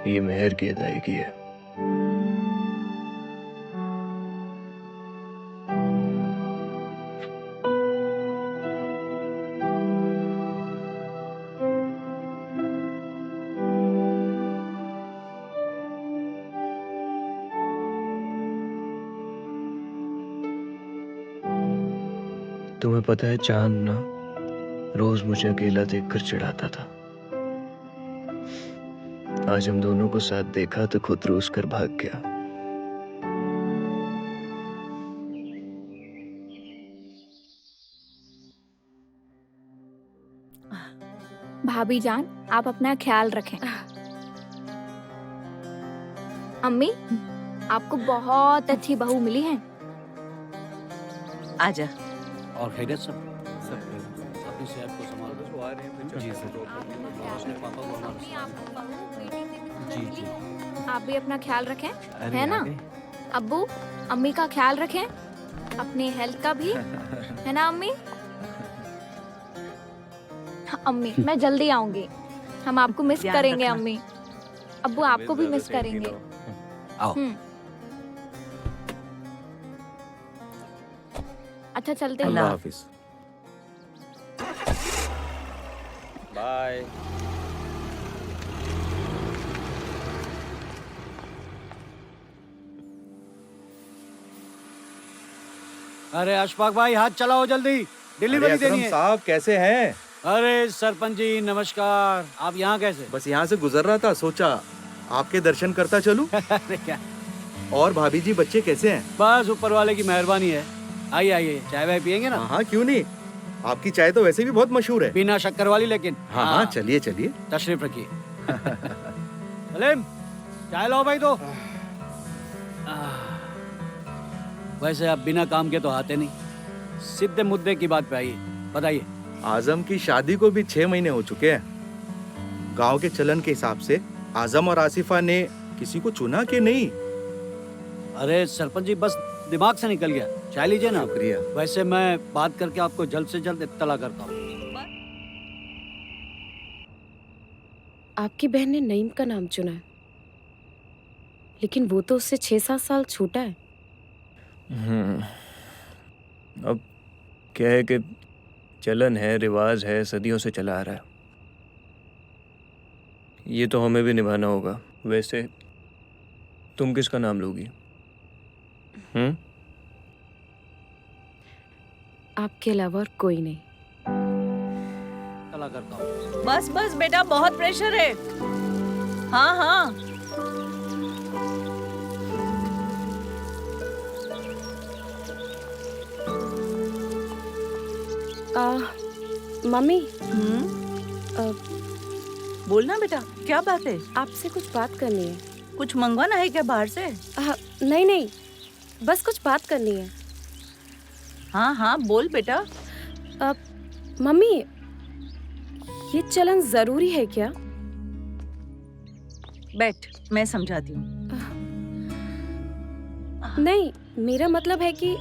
ये मेहर की अदायगी है। तुम्हें पता है चांद ना रोज मुझे अकेला देखकर चिढ़ाता था। आज हम दोनों को साथ देखा तो खुद रूस कर भाग गया। भाभी जान, आप अपना ख्याल रखें। अम्मी, आपको बहुत अच्छी बहू मिली है। आजा। और खैरियत सब अपनी सेहत को संभाल जी सर। अपने पापा को हमारे जी जी। आप भी अपना ख्याल रखें, है ना? अब्बू, अम्मी का ख्याल रखें, अपनी हेल्थ का भी, है ना अम्मी? अम्मी, मैं जल्दी आऊंगी। हम आपको मिस ध्यान करेंगे रखना। अम्मी। अब्बू आपको भी मिस करेंगे। आओ। अच्छा चलते हैं। अल्लाह हाफिज। बाय। अरे अशफाक भाई हाथ चलाओ जल्दी, डिलीवरी देनी है। साहब कैसे हैं? अरे सरपंच जी नमस्कार, आप यहाँ कैसे? बस यहाँ से गुजर रहा था, सोचा आपके दर्शन करता चलूं। अरे क्या, और भाभी जी बच्चे कैसे हैं? बस ऊपर वाले की मेहरबानी है। आइए आइए, चाय वाय पियेंगे ना? हाँ हाँ क्यों नहीं, आपकी चाय तो वैसे भी बहुत मशहूर है। बिना शक्कर वाली लेकिन। हाँ हाँ चलिए चलिए। तशरीफ रखिए। सलीम, चाय लो भाई तो। वैसे आप बिना काम के तो आते नहीं, सीधे मुद्दे की बात पे आइए, बताइए। आजम की शादी को भी 6 महीने हो चुके हैं। गांव के चलन के हिसाब से आजम और आसिफा ने किसी को चुना कि नहीं? अरे सरपंच जी बस दिमाग से निकल गया, चाय लीजिए ना। शुक्रिया। वैसे मैं बात करके आपको जल्द से जल्द इत्तला करता हूँ। आपकी बहन ने नईम का नाम चुना है, लेकिन वो तो उससे 6-7 साल छोटा है। अब क्या है कि चलन है, रिवाज है, सदियों से चला आ रहा है। ये तो हमें भी निभाना होगा। वैसे तुम किसका नाम लोगी? आपके अलावा और कोई नहीं। इत्तला करता हूँ। बस बस बेटा, बहुत प्रेशर है। हाँ हाँ। मम्मी, बोलना बेटा, क्या बात है? आपसे कुछ बात करनी है। कुछ मंगवाना है क्या बाहर से? नहीं नहीं, बस कुछ बात करनी है। हाँ हाँ बोल बेटा। मम्मी, ये चलन जरूरी है क्या? बैठ, मैं समझाती हूँ। नहीं, मेरा मतलब है कि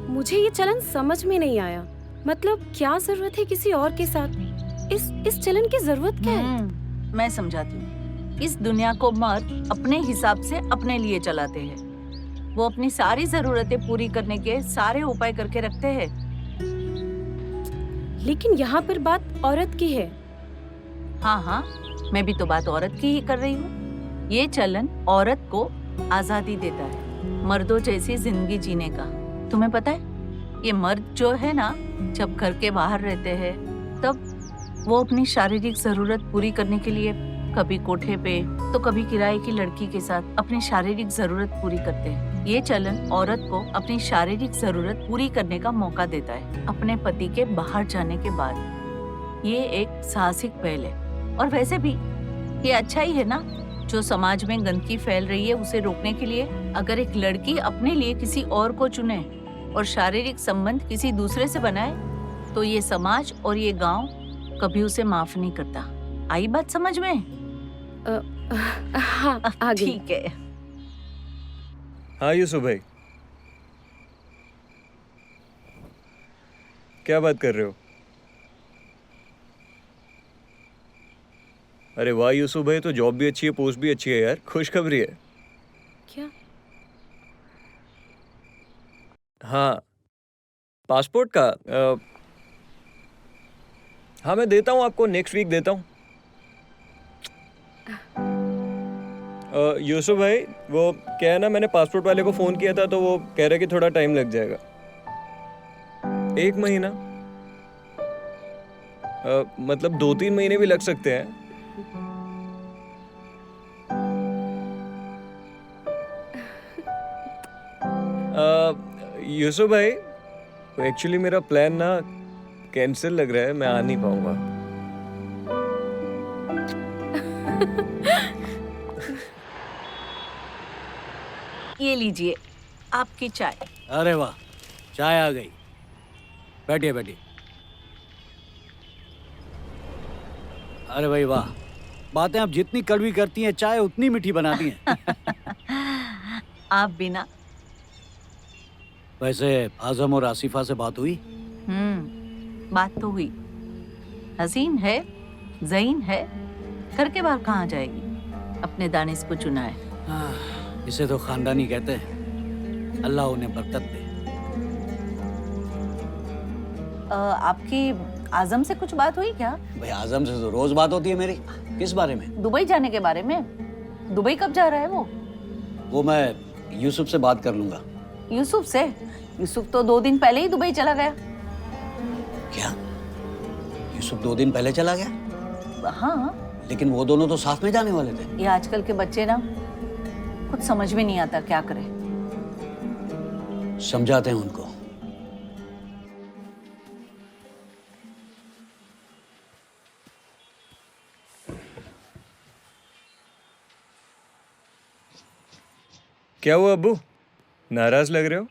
मुझे ये चलन समझ में नहीं आया। मतलब क्या जरूरत है किसी और के साथ? इस चलन की जरूरत क्या है? मैं समझाती हूँ। इस दुनिया को मर्द अपने हिसाब से अपने लिए चलाते हैं। वो अपनी सारी जरूरतें पूरी करने के सारे उपाय करके रखते हैं। लेकिन यहाँ पर बात औरत की है। हाँ हाँ, मैं भी तो बात औरत की ही कर रही हूँ। ये चलन औरत को आजादी देता है, मर्दों जैसी जिंदगी जीने का। तुम्हें पता है, ये मर्द जो है ना, जब घर के बाहर रहते हैं तब वो अपनी शारीरिक जरूरत पूरी करने के लिए कभी कोठे पे तो कभी किराए की लड़की के साथ अपनी शारीरिक जरूरत पूरी करते हैं। ये चलन औरत को अपनी शारीरिक जरूरत पूरी करने का मौका देता है अपने पति के बाहर जाने के बाद। ये एक साहसिक पहल है, और वैसे भी ये अच्छा ही है ना। जो समाज में गंदगी फैल रही है उसे रोकने के लिए अगर एक लड़की अपने लिए किसी और को चुने और शारीरिक संबंध किसी दूसरे से बनाए तो ये समाज और ये गांव कभी उसे माफ नहीं करता। आई बात समझ में? हाँ, आ गई। ठीक है। हाँ यूसुफ भाई, क्या बात कर रहे हो? अरे वाह यूसुफ भाई, तो जॉब भी अच्छी है, पोस्ट भी अच्छी है यार, खुशखबरी है। क्या? हाँ, पासपोर्ट का हाँ मैं देता हूँ आपको, नेक्स्ट वीक देता हूँ। यूसुफ भाई, वो क्या है ना, मैंने पासपोर्ट वाले को फ़ोन किया था तो वो कह रहे कि थोड़ा टाइम लग जाएगा, 1 महीना। मतलब 2-3 महीने भी लग सकते हैं। यूसुफ भाई, एक्चुअली मेरा प्लान ना कैंसिल लग रहा है, मैं आ नहीं पाऊंगा। ये लीजिए आपकी चाय। अरे वाह, चाय आ गई। बैठिए बैठिए। अरे भाई वाह, बातें आप जितनी कड़वी करती हैं, चाय उतनी मीठी बनाती हैं। आप बिना। वैसे आजम और आसिफा से बात हुई? बात तो हुई। हसीन है, ज़हीन है, घर के बाहर कहाँ जाएगी? अपने दानिश को चुना है। इसे तो खानदानी कहते हैं। अल्लाह उन्हें बरकत दे। आपकी आजम से कुछ बात हुई क्या? भाई आजम से तो रोज बात होती है मेरी। किस बारे में? दुबई जाने के बारे में। दुबई कब जा रहा है वो? वो मैं यूसुफ से बात कर लूंगा। यूसुफ से? यूसुफ तो 2 दिन पहले ही दुबई चला गया। क्या? यूसुफ 2 दिन पहले चला गया? हाँ। लेकिन वो दोनों तो साथ में जाने वाले थे। ये आजकल के बच्चे ना, कुछ समझ में नहीं आता क्या करें। समझाते हैं उनको। क्या हुआ अब्बू, नाराज लग रहे हो?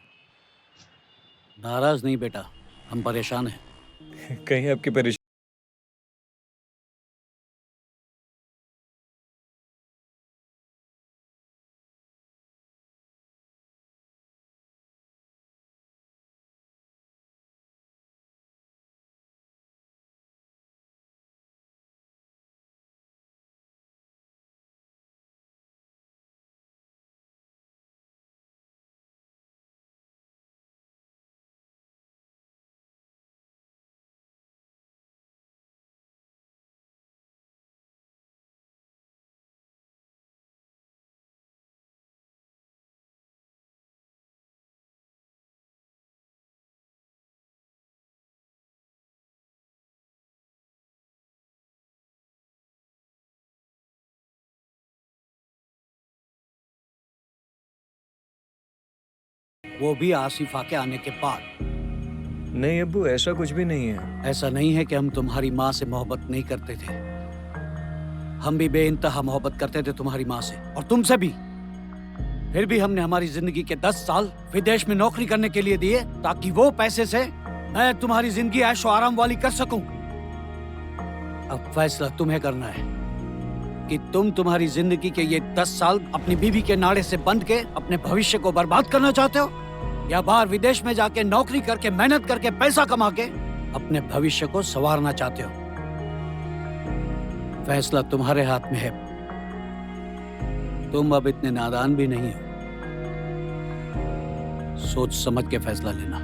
नाराज नहीं बेटा, हम परेशान हैं। कहीं आपकी परेशानी। वो भी आसिफा के आने के बाद। नहीं अब्बू, ऐसा कुछ भी नहीं है। ऐसा नहीं है कि हम तुम्हारी माँ से मोहब्बत नहीं करते थे। हम भी बेइंतहा मोहब्बत करते थे तुम्हारी माँ से, और तुमसे भी। फिर भी हमने हमारी जिंदगी के 10 साल विदेश में नौकरी करने के लिए दिए, ताकि वो पैसे से मैं तुम्हारी जिंदगी ऐशो आराम वाली कर सकूं। अब फैसला तुम्हें करना है कि तुम तुम्हारी जिंदगी के ये 10 साल अपनी बीवी के नाड़े से बंध के अपने भविष्य को बर्बाद करना चाहते हो, या बाहर विदेश में जाके नौकरी करके मेहनत करके पैसा कमा के अपने भविष्य को संवारना चाहते हो। फैसला तुम्हारे हाथ में है। तुम अब इतने नादान भी नहीं हो। सोच समझ के फैसला लेना।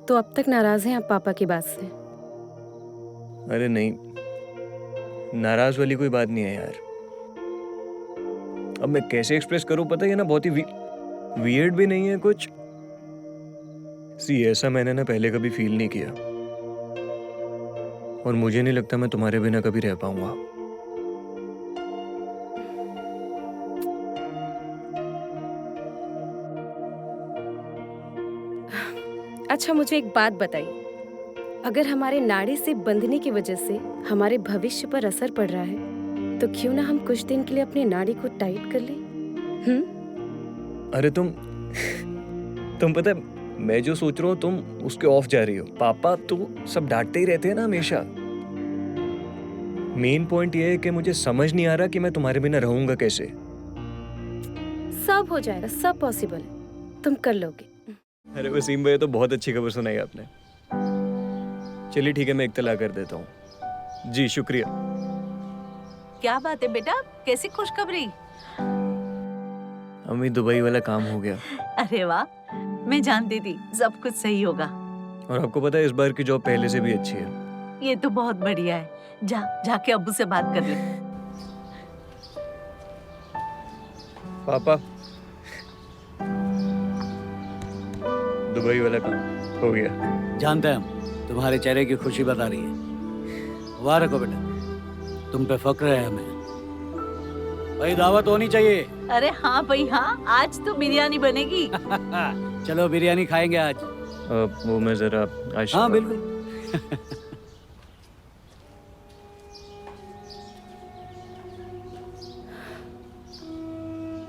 तो अब तक नाराज हैं आप पापा की बात से? अरे नहीं, नाराज वाली कोई बात नहीं है यार। अब मैं कैसे एक्सप्रेस करूं, पता है ना, बहुत ही वियर्ड भी नहीं है कुछ। सी ऐसा मैंने ना पहले कभी फील नहीं किया, और मुझे नहीं लगता मैं तुम्हारे बिना कभी रह पाऊंगा। अच्छा मुझे एक बात बताइए, अगर हमारे नाड़े से बंधने की वजह से हमारे भविष्य पर असर पड़ रहा है, तो क्यों ना हम कुछ दिन के लिए अपनी नाड़ी को टाइट कर लें? अरे तुम पता है मैं जो सोच रहा हूँ तुम उसके ऑफ जा रही हो। पापा तो सब डांटते ही रहते हैं ना हमेशा। मेन पॉइंट ये है कि मुझे समझ नहीं आ रहा कि मैं तुम्हारे बिना रहूंगा कैसे। सब हो जाएगा, सब पॉसिबल है, तुम कर लोगे। अरे वसीम भाई तो बहुत अच्छी खबर सुनाई आपने। चलिए ठीक है, मैं इत्तला कर देता हूँ। जी शुक्रिया। क्या बात है बेटा, कैसी खुशखबरी? अम्मी दुबई वाला काम हो गया। अरे वाह, मैं जानती थी सब कुछ सही होगा। और आपको पता है इस बार की जॉब पहले से भी अच्छी है। ये तो बहुत बढ़िया है। जाके अब्बू से बात कर ले। पापा दुबई वाला काम हो गया। जानते हैं हम, तुम्हारे चेहरे की खुशी बता रही है। मुबारक हो बेटा, तुम पे फक्र है हमें। भाई दावत होनी चाहिए। अरे हाँ भाई हाँ, आज तो बिरयानी बनेगी। चलो बिरयानी खाएंगे आज। वो मैं जरा आज। हाँ बिल्कुल।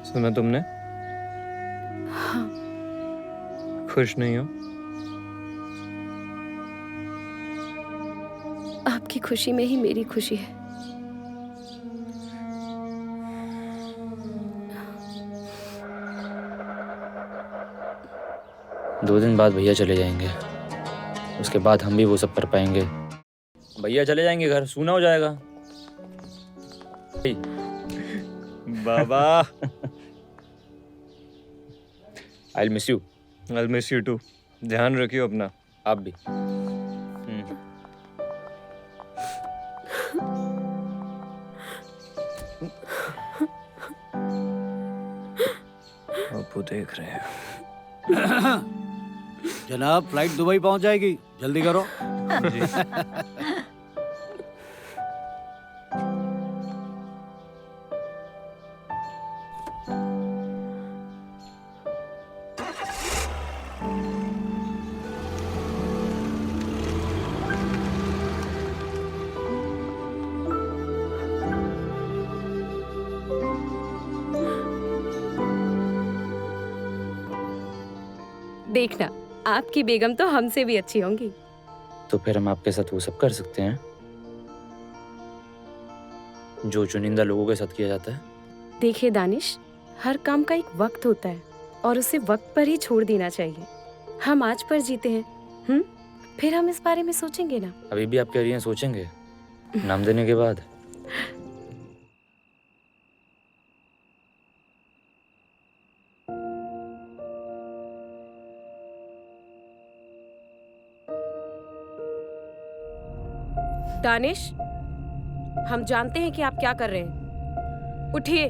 सुना तुमने? हाँ। खुश नहीं हो? आपकी खुशी में ही मेरी खुशी है। दो दिन बाद भैया चले जाएंगे, उसके बाद हम भी वो सब कर पाएंगे। भैया चले जाएंगे, घर सूना हो जाएगा। बाबा I miss you. I'll miss you too। ध्यान रखियो अपना। आप भी। आपको देख रहे हैं। जनाब फ्लाइट दुबई पहुंच जाएगी, जल्दी करो। देखना, आपकी बेगम तो हमसे भी अच्छी होंगी। तो फिर हम आपके साथ वो सब कर सकते हैं जो चुनिंदा लोगों के साथ किया जाता है। देखिए दानिश, हर काम का एक वक्त होता है और उसे वक्त पर ही छोड़ देना चाहिए। हम आज पर जीते हैं, फिर हम इस बारे में सोचेंगे ना। अभी भी आप कह रही हैं सोचेंगे, नाम देने के बाद। दानिश, हम जानते हैं कि आप क्या कर रहे हैं। उठिए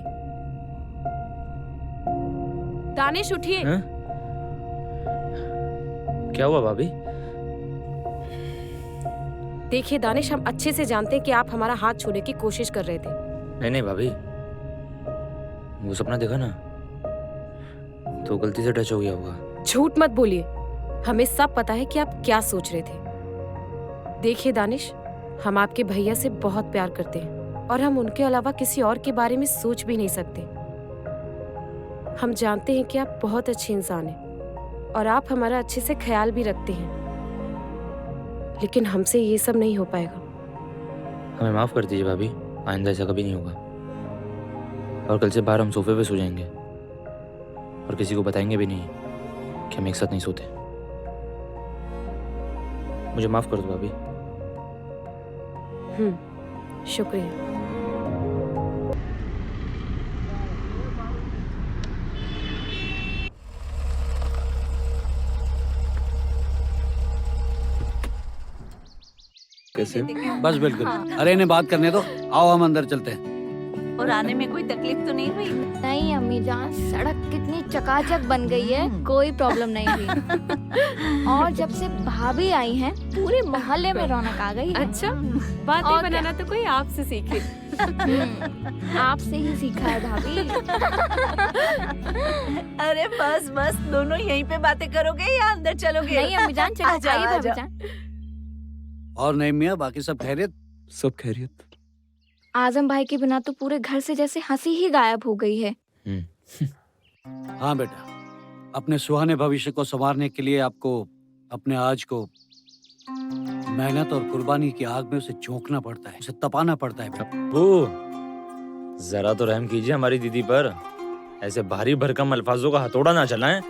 दानिश, उठिए। हैं? क्या हुआ भाभी? देखिए दानिश, हम अच्छे से जानते हैं कि आप हमारा हाथ छूने की कोशिश कर रहे थे। नहीं नहीं भाभी, वो सपना देखा ना, तो गलती से टच हो गया होगा। झूठ मत बोलिए, हमें सब पता है कि आप क्या सोच रहे थे। देखिए दानिश, हम आपके भैया से बहुत प्यार करते हैं और हम उनके अलावा किसी और के बारे में सोच भी नहीं सकते। हम जानते हैं कि आप बहुत अच्छे इंसान हैं और आप हमारा अच्छे से ख्याल भी रखते हैं, लेकिन हमसे ये सब नहीं हो पाएगा। हमें माफ कर दीजिए भाभी, आइंदा ऐसा कभी नहीं होगा। और कल से बाहर हम सोफे पे सो जाएंगे और किसी को बताएंगे भी नहीं कि हम एक साथ नहीं सोते। मुझे माफ कर दो भाभी। शुक्रिया। कैसे? बस बिल्कुल। अरे इन्हें बात करने दो, आओ हम अंदर चलते हैं। और आने में कोई तकलीफ तो नहीं हुई? नहीं अम्मी जान, सड़क कितनी चकाचक बन गई है, कोई प्रॉब्लम नहीं हुई। और जब से भाभी आई हैं, पूरे मोहल्ले में रौनक आ गई है। अच्छा, बातें और बनाना तो कोई आपसे सीखे। आपसे ही सीखा है भाभी। अरे बस बस, दोनों यहीं पे बातें करोगे या अंदर चलोगे? नहीं अम्मी जान, चलो आजा, आइए भाभी आजा। जान। और नहीं मियाँ, बाकी सब खैरियत? सब खैरियत। आजम भाई के बिना तो पूरे घर से जैसे हंसी ही गायब हो गई है। हाँ बेटा, अपने सुहाने भविष्य को संवारने के लिए आपको अपने आज को मेहनत और कुर्बानी की आग में उसे झोंकना पड़ता है, उसे तपाना पड़ता है बेटा। अब्बू, जरा तो रहम कीजिए हमारी दीदी पर। ऐसे भारी भरकम अल्फाजों का हथौड़ा ना चलाएं।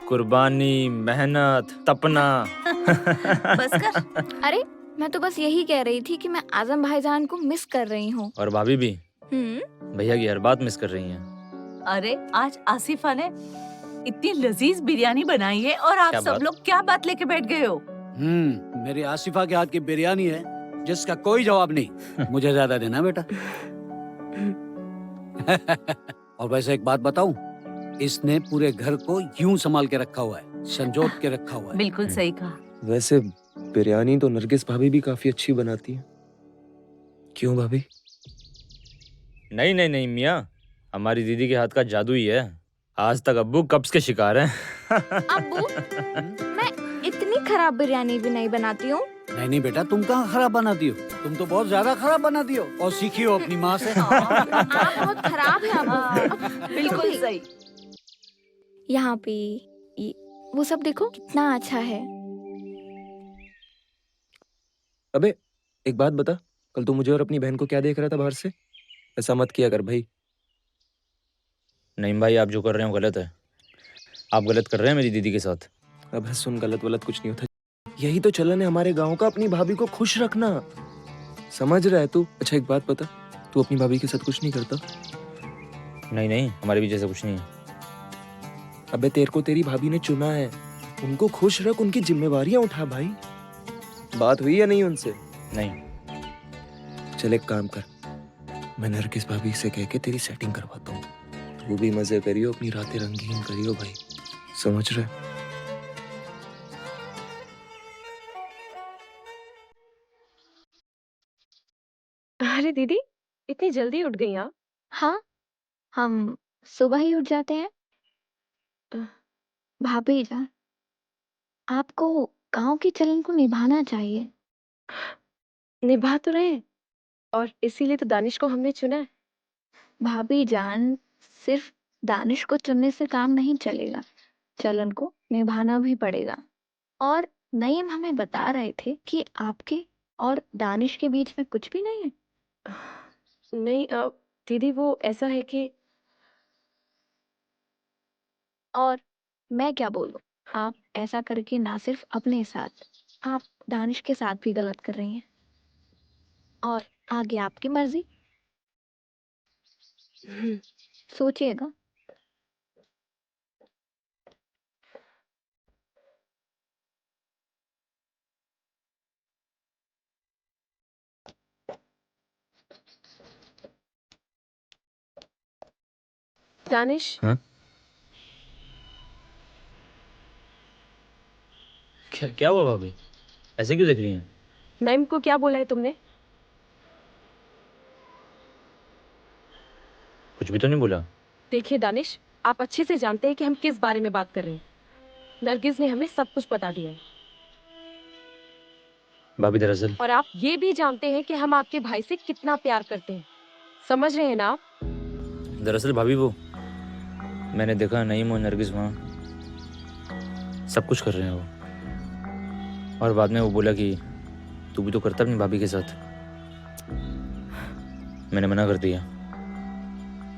कुर्बानी, मेहनत, तपना। बस कर। अरे मैं तो बस यही कह रही थी कि मैं आजम भाईजान को मिस कर रही हूँ। और भाभी भी हम्म। भैया की हर बात मिस कर रही हैं। अरे आज आसिफा ने इतनी लजीज बिरयानी बनाई है और आप क्या सब बात? लोग क्या बात लेके बैठ गए हो? मेरी आसिफा के हाथ की बिरयानी है जिसका कोई जवाब नहीं। मुझे ज्यादा देना बेटा। और वैसे एक बात बताऊं, इसने पूरे घर को यूं संभाल के रखा हुआ है, संजोत के रखा हुआ है। बिल्कुल सही कहा। वैसे बिरयानी तो नरगिस भाभी भी काफी अच्छी बनाती है। क्यों भाभी? नहीं नहीं नहीं मियाँ, हमारी दीदी के हाथ का जादू ही है। आज तक अब्बू कब्ज के शिकार हैं। अब्बू, मैं इतनी खराब बिरयानी भी नहीं बनाती हूँ। नहीं नहीं बेटा, तुम कहाँ खराब बनाती हो? तुम तो बहुत ज्यादा खराब बनाती हो और सीखी हो अपनी माँ से। आप बहुत खराब है अब्बू। बिल्कुल सही। यहाँ पे वो सब देखो कितना अच्छा है। अबे एक बात बता, कल तू मुझे और अपनी बहन को क्या देख रहा था बाहर से? ऐसा मत किया कर भाई। नहीं भाई, आप जो कर रहे हो गलत है। आप गलत कर रहे हैं मेरी दीदी के साथ। अब सुन, गलत वलत कुछ नहीं होता। यही तो चलन है हमारे गांव का, अपनी भाभी को खुश रखना। समझ रहा है तू? अच्छा एक बात बता, तू अपनी भाभी के साथ कुछ नहीं करता? नहीं नहीं, हमारे बीच ऐसा कुछ नहीं है। अबे तेरे को तेरी भाभी ने चुना है, उनको खुश रख, उनकी जिम्मेवारियां उठा भाई। बात हुई या नहीं उनसे? नहीं। चल एक काम कर, मैं नरगिस भाभी से कह के तेरी सेटिंग करवाता हूँ। तू भी मजे करियो, अपनी रातें रंगीन करियो भाई। समझ रहे? अरे दीदी, इतनी जल्दी उठ गई आप? हाँ, हम सुबह ही उठ जाते हैं। भाभी जान, आपको गांव के चलन को निभाना चाहिए। निभा तो रहे हैं, और इसीलिए तो दानिश को हमने चुना है। भाभी जान, सिर्फ दानिश को चुनने से काम नहीं चलेगा, चलन को निभाना भी पड़ेगा। और नईम हमें बता रहे थे कि आपके और दानिश के बीच में कुछ भी नहीं है। नहीं दीदी, वो ऐसा है कि और मैं क्या बोलूं, आप ऐसा करके ना सिर्फ अपने साथ, आप दानिश के साथ भी गलत कर रही हैं। और आगे आपकी मर्जी, सोचिएगा। दानिश, हाँ? क्या क्या हुआ भाभी? ऐसे क्यों देख रही हैं? नईम को क्या बोला है तुमने? कुछ भी तो नहीं बोला। देखिए दानिश, आप अच्छे से जानते हैं कि हम किस बारे में बात कर रहे हैं। नरगिस ने हमें सब कुछ बता दिया है। भाभी दरअसल और आप ये भी जानते हैं कि हम आपके भाई से कितना प्यार करते हैं। समझ रहे हैं ना आप? दरअसल भाभी वो मैंने देखा नईम और नरगिस वहाँ सब कुछ कर रहे हैं वो। और बाद में वो बोला कि तू भी तो करता अपनी भाभी के साथ। मैंने मना कर दिया।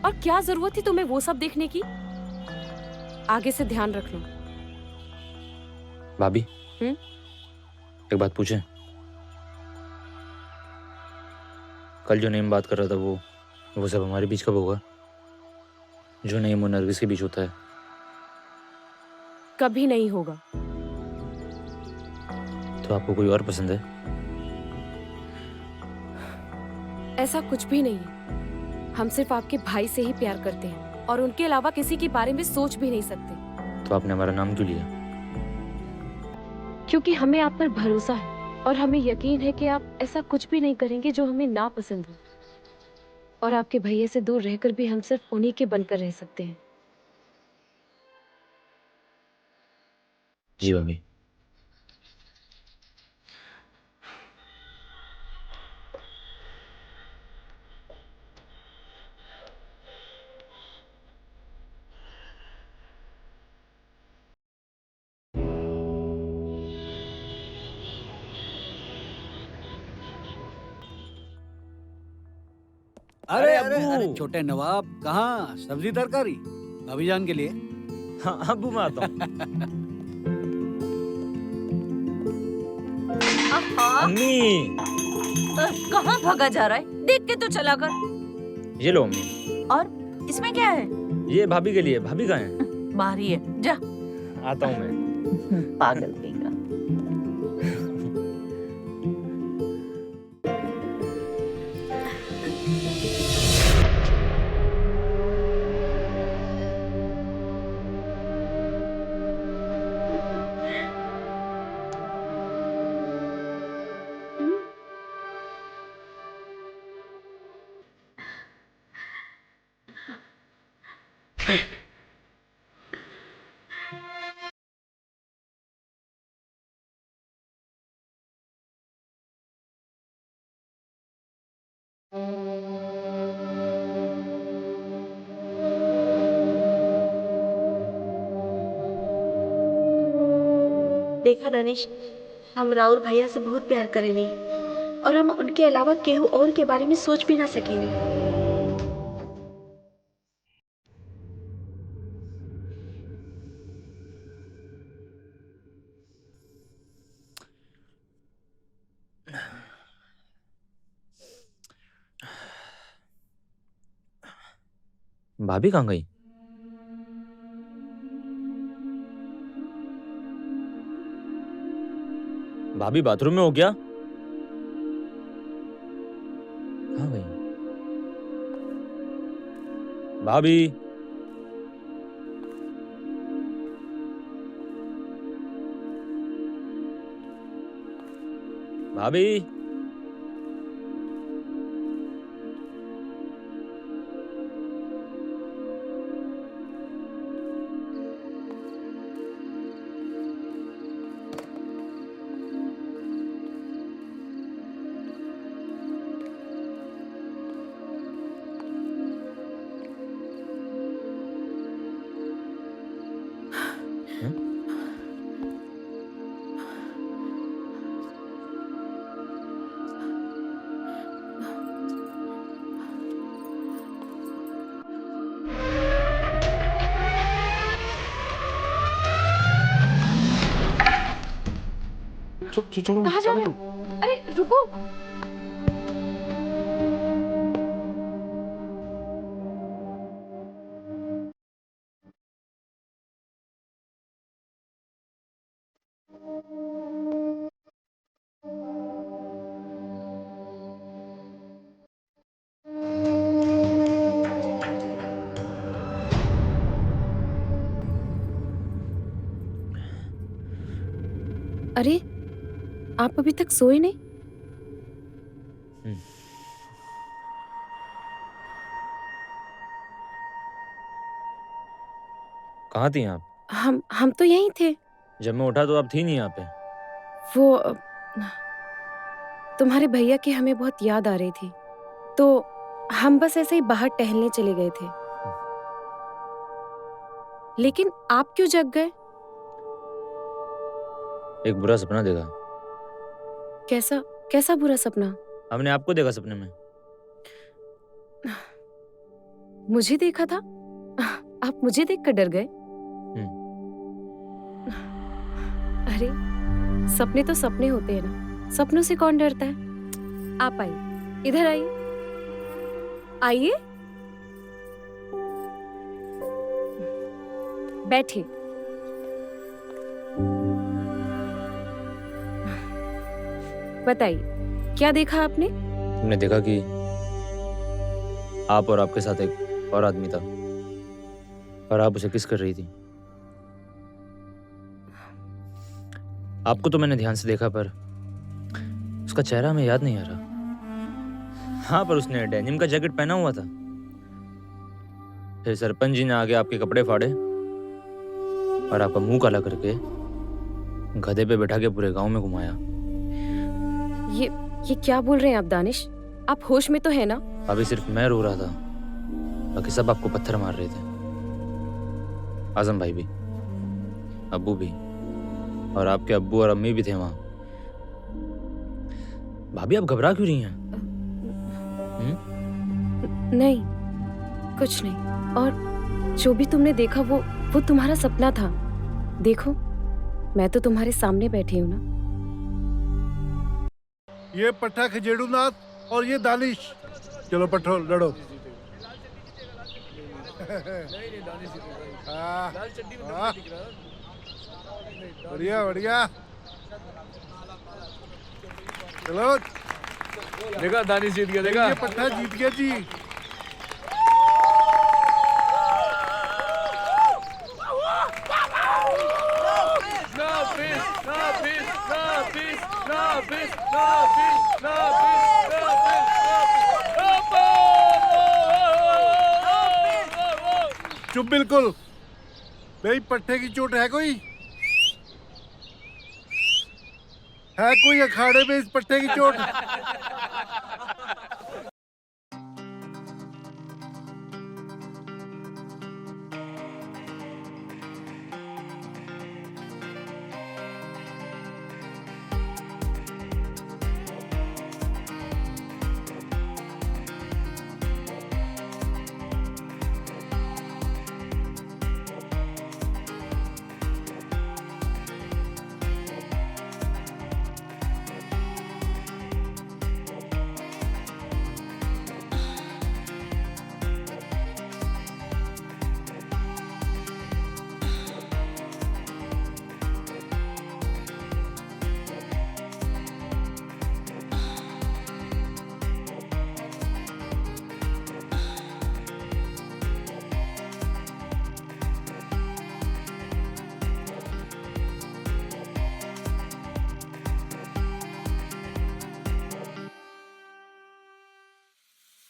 और क्या जरूरत थी तुम्हें वो सब देखने की? आगे से ध्यान रखना। भाभी हम्म? एक बात पूछे? कल जो नईम बात कर रहा था वो सब हमारे बीच कब होगा? जो नईम और नरगिस के बीच होता है। कभी नहीं होगा। तो आपको कोई और पसंद है? ऐसा कुछ भी नहीं है। हम सिर्फ आपके भाई से ही प्यार करते हैं और उनके अलावा किसी के बारे में सोच भी नहीं सकते। तो आपने हमारा नाम क्यों लिया? क्योंकि हमें आप पर भरोसा है और हमें यकीन है कि आप ऐसा कुछ भी नहीं करेंगे जो हमें ना पसंद हो। और आपके भैया से दूर रहकर भी हम सिर्फ उन्हीं के बनकर रह सकते हैं। जी भाभी। अरे अरे, अरे अब्बू। छोटे नवाब कहाँ? सब्जी तरकारी भाभी जान के लिए। हाँ अब्बू मैं आता हूँ। अम्मी कहाँ भागा जा रहा है? देख के तो चला कर। ये लो अम्मी। और इसमें क्या है? ये भाभी के लिए। भाभी कहाँ है? बाहर ही है, जा। आता हूँ मैं। पागल कहीं का। देखा ननिश, हम राउर भैया से बहुत प्यार करेनी और हम उनके अलावा केहू और के बारे में सोच भी ना सकेनी। भाभी कहाँ गई? भाभी बाथरूम में हो क्या? कहाँ गई भाभी? भाभी कहाँ जा रहे हो? अरे रुको। अरे आप अभी तक सोए नहीं? कहाँ थी आप? हम तो यहीं थे। जब मैं उठा तो आप थी नहीं यहाँ पे। वो तुम्हारे भैया की हमें बहुत याद आ रही थी, तो हम बस ऐसे ही बाहर टहलने चले गए थे। लेकिन आप क्यों जग गए? एक बुरा सपना देखा। कैसा कैसा बुरा सपना? हमने आपको देखा सपने में। मुझे देखा था? आप मुझे देखकर डर गए? अरे सपने तो सपने होते हैं ना, सपनों से कौन डरता है? आप आइए, इधर आइए, आइए, बैठिए। बताइए क्या देखा आपने? हमने देखा कि आप और आपके साथ एक और आदमी था और आप उसे किस कर रही थी। आपको तो मैंने ध्यान से देखा पर उसका चेहरा हमें याद नहीं आ रहा। हाँ पर उसने डेनिम का जैकेट पहना हुआ था। फिर सरपंच जी ने आके आपके कपड़े फाड़े और आपका मुंह काला करके गधे पे बैठा के पूरे गांव में घुमाया। ये क्या बोल रहे हैं आप दानिश? आप होश में तो है ना? अभी सिर्फ मैं रो रहा था, बाकी सब आपको पत्थर मार रहे थे। आजम भाई भी, अब्बू भी, और आपके अब्बू और अम्मी भी थे वहां। भाभी आप घबरा क्यों रही हैं? नहीं, कुछ नहीं। और जो भी तुमने देखा वो तुम्हारा सपना था। देखो, मैं तो तुम्हारे सामने बैठी हूँ ना। ये पट्टा खजेड़ू नाथ और ये दानिश। चलो पट्टो लड़ो। बढ़िया बढ़िया। चलो देखा दानिश जीत गया, देखा। ये पट्टा जीत गया जी। चुप बिल्कुल। भाई पट्टे की चोट है कोई? है कोई अखाड़े में इस पट्टे की चोट?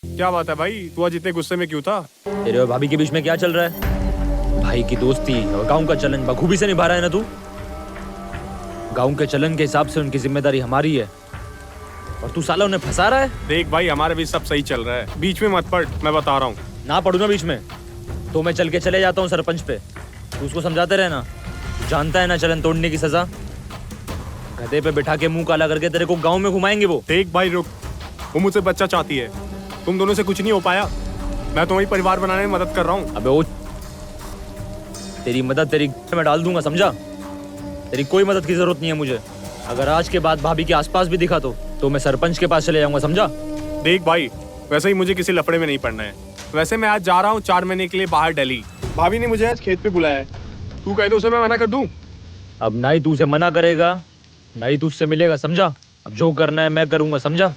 क्या बात है भाई, तू आज इतने गुस्से में क्यों था? तेरे और भाभी के बीच में क्या चल रहा है? भाई की दोस्ती और गांव का चलन बखूबी से निभा रहा है ना तू। गांव के चलन के हिसाब से उनकी जिम्मेदारी हमारी है और तू साला उन्हें फंसा रहा है। देख भाई, हमारे बीच सब सही चल रहा है, बीच में मत पड़, मैं बता रहा हूँ। ना पढ़ू ना बीच में तो मैं चल के चले जाता हूँ सरपंच पे। तू उसको समझाते रहना, तू जानता है ना चलन तोड़ने की सजा। गधे पे बिठा के मुंह काला करके तेरे को गाँव में घुमाएंगे वो। देख भाई रुक, वो मुझसे बच्चा चाहती है, तुम दोनों से कुछ नहीं हो पाया। मैं तुम्हारी परिवार बनाने में मदद कर रहा हूँ। अबे वो तेरी मदद तेरी में डाल दूंगा, समझा? तेरी कोई मदद की जरूरत नहीं है मुझे। अगर आज के बाद भाभी के आसपास भी दिखा तो मैं सरपंच के पास चले जाऊंगा, समझा? देख भाई, वैसे ही मुझे किसी लफड़े में नहीं पड़ना है। वैसे मैं आज जा रहा हूँ 4 महीने के लिए बाहर दिल्ली। भाभी ने मुझे आज खेत पे बुलाया है, तू कह दो उसे मैं मना कर दूं? अब ना ही तू उसे मना करेगा ना ही तू उससे मिलेगा, समझा? अब जो करना है मैं करूंगा, समझा?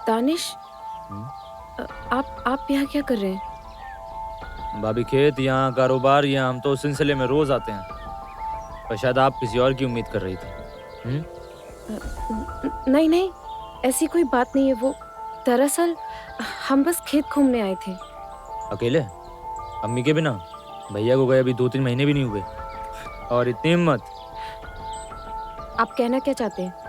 दानिश, आप यहाँ क्या कर रहे हैं? भाभी खेत, यहाँ कारोबार, यहाँ हम तो उस सिलसिले में रोज आते हैं, पर शायद आप किसी और की उम्मीद कर रही थी। नहीं नहीं, ऐसी कोई बात नहीं है। वो दरअसल हम बस खेत घूमने आए थे। अकेले? अम्मी के बिना? भैया को गए अभी 2-3 महीने भी नहीं हुए और इतनी हिम्मत। आप कहना क्या चाहते हैं?